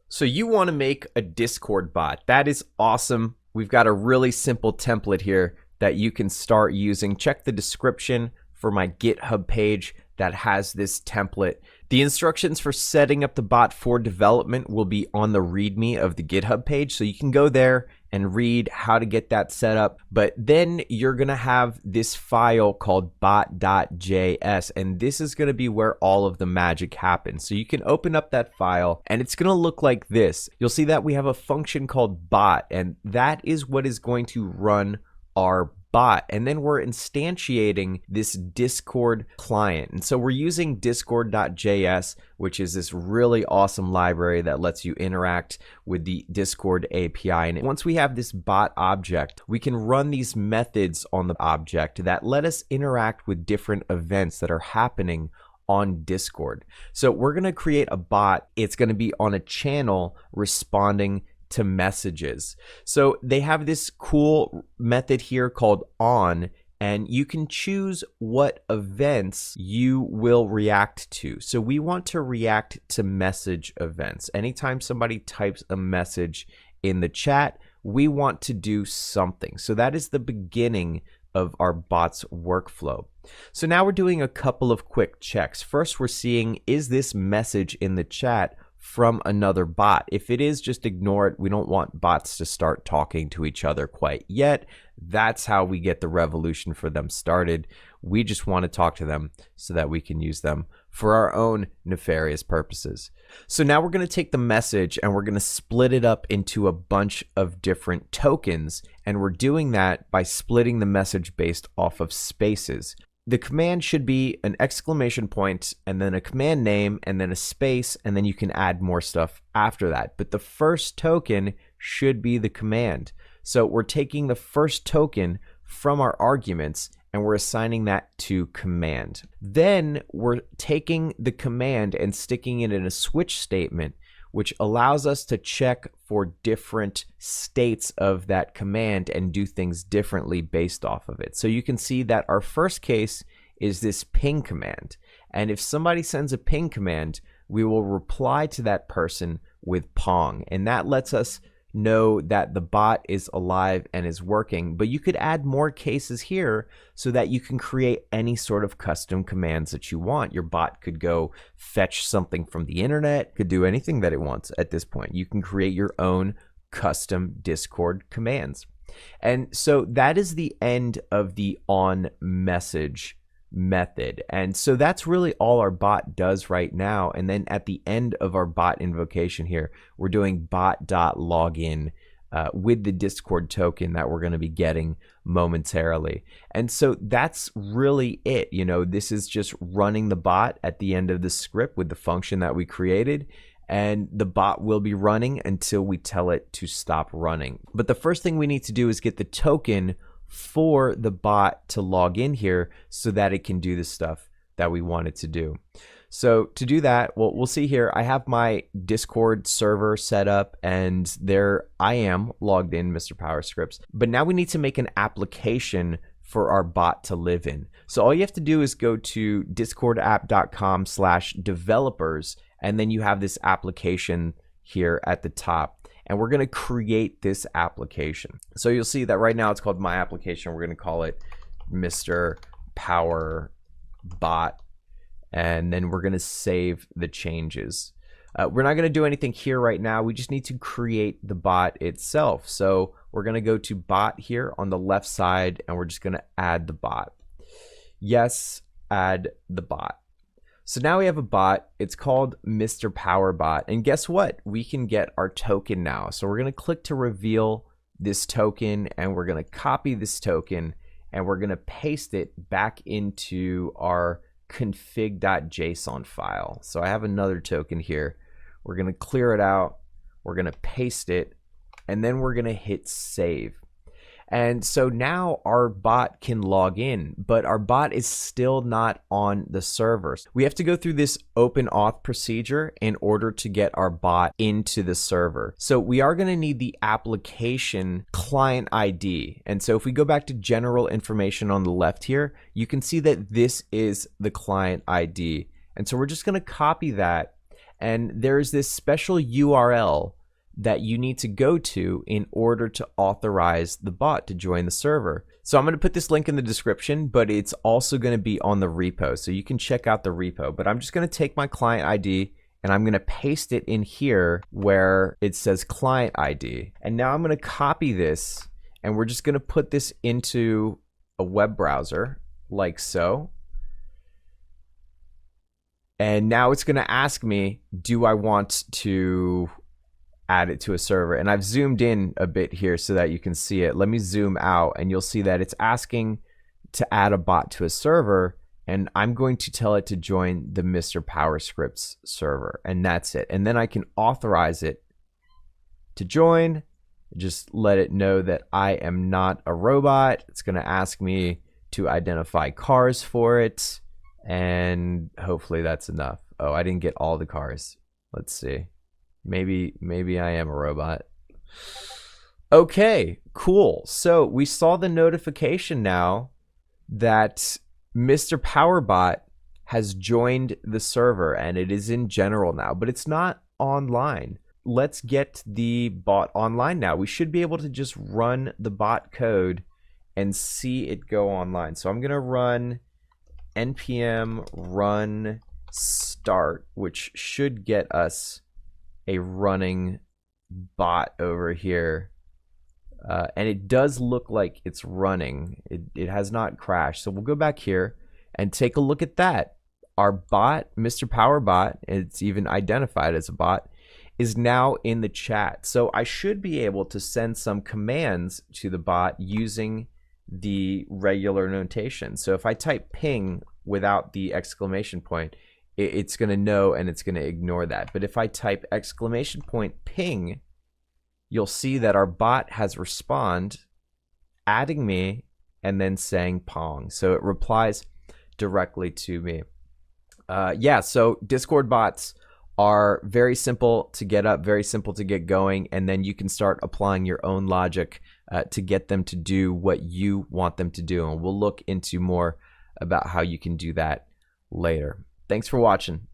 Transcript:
So you want to make a Discord bot. That is awesome. We've got a really simple template here that you can start using. Check the description for my GitHub page that has this template. The instructions for setting up the bot for development will be on the README of the GitHub page, so you can go there and read how to get that set up. But then you're going to have this file called bot.js, and this is going to be where all of the magic happens. So you can open up that file and it's going to look like this. You'll see that we have a function called bot, and that is what is going to run our bot. And then we're instantiating this Discord client. And so we're using discord.js, which is this really awesome library that lets you interact with the Discord API. And once we have this bot object, we can run these methods on the object that let us interact with different events that are happening on Discord. So we're going to create a bot. It's going to be on a channel responding to messages. So they have this cool method here called on, and you can choose what events you will react to. So we want to react to message events. Anytime somebody types a message in the chat, we want to do something. So that is the beginning of our bot's workflow. So now we're doing a couple of quick checks. First, we're seeing, is this message in the chat from another bot? If it is, just ignore it. We don't want bots to start talking to each other quite yet. That's how we get the revolution for them started. We just want to talk to them so that we can use them for our own nefarious purposes. So now we're going to take the message and we're going to split it up into a bunch of different tokens. And we're doing that by splitting the message based off of spaces. The command should be an exclamation point and then a command name and then a space, and then you can add more stuff after that. But the first token should be the command. So we're taking the first token from our arguments and we're assigning that to command. Then we're taking the command and sticking it in a switch statement, which allows us to check for different states of that command and do things differently based off of it. So you can see that our first case is this ping command. And if somebody sends a ping command, we will reply to that person with pong. And that lets us know that the bot is alive and is working. But you could add more cases here so that you can create any sort of custom commands that you want. Your bot could go fetch something from the internet, could do anything that it wants at this point. You can create your own custom Discord commands. And so that is the end of the on message method. And so that's really all our bot does right now. And then at the end of our bot invocation here, we're doing bot.login with the Discord token that we're going to be getting momentarily. And so that's really it. You know, this is just running the bot at the end of the script with the function that we created. And the bot will be running until we tell it to stop running. But the first thing we need to do is get the token for the bot to log in here so that it can do the stuff that we want it to do. So to do that, well, we'll see here, I have my Discord server set up and there I am logged in, Mr. PowerScripts. But now we need to make an application for our bot to live in. So all you have to do is go to discordapp.com/developers, and then you have this application here at the top. And we're going to create this application. So you'll see that right now it's called My Application. We're going to call it Mr. Power Bot. And then we're going to save the changes. We're not going to do anything here right now. We just need to create the bot itself. So we're going to go to bot here on the left side, and we're just going to add the bot. Yes, add the bot. So now we have a bot. It's called Mr. Powerbot. And guess what? We can get our token now. So we're going to click to reveal this token, and we're going to copy this token, and we're going to paste it back into our config.json file. So I have another token here. We're going to clear it out. We're going to paste it, and then we're going to hit save. And so now our bot can log in, but our bot is still not on the server. We have to go through this open auth procedure in order to get our bot into the server. So we are going to need the application client ID. And so if we go back to general information on the left here, you can see that this is the client ID. And so we're just going to copy that. And there's this special URL that you need to go to in order to authorize the bot to join the server. So I'm going to put this link in the description, but it's also going to be on the repo, so you can check out the repo. But I'm just going to take my client ID and I'm going to paste it in here where it says client ID. And now I'm going to copy this and we're just going to put this into a web browser like so. And now it's going to ask me, do I want to add it to a server? And I've zoomed in a bit here so that you can see it. Let me zoom out and you'll see that it's asking to add a bot to a server, and I'm going to tell it to join the Mr. PowerScripts server, and that's it. And then I can authorize it to join. Just let it know that I am not a robot. It's going to ask me to identify cars for it, and hopefully that's enough. Oh, I didn't get all the cars. Let's see. Maybe I am a robot. Okay, cool. So we saw the notification now that Mr. Powerbot has joined the server and it is in general now, but it's not online. Let's get the bot online now. We should be able to just run the bot code and see it go online. So I'm gonna run npm run start, which should get us a running bot over here. And it does look like it's running. It has not crashed. So we'll go back here and take a look at that. Our bot, Mr. Powerbot, it's even identified as a bot, is now in the chat. So I should be able to send some commands to the bot using the regular notation. So if I type ping without the exclamation point, it's going to know and it's going to ignore that. But if I type exclamation point ping, you'll see that our bot has respond, adding me, and then saying pong. So it replies directly to me. Yeah, so Discord bots are very simple to get up, very simple to get going, and then you can start applying your own logic to get them to do what you want them to do. And we'll look into more about how you can do that later. Thanks for watching.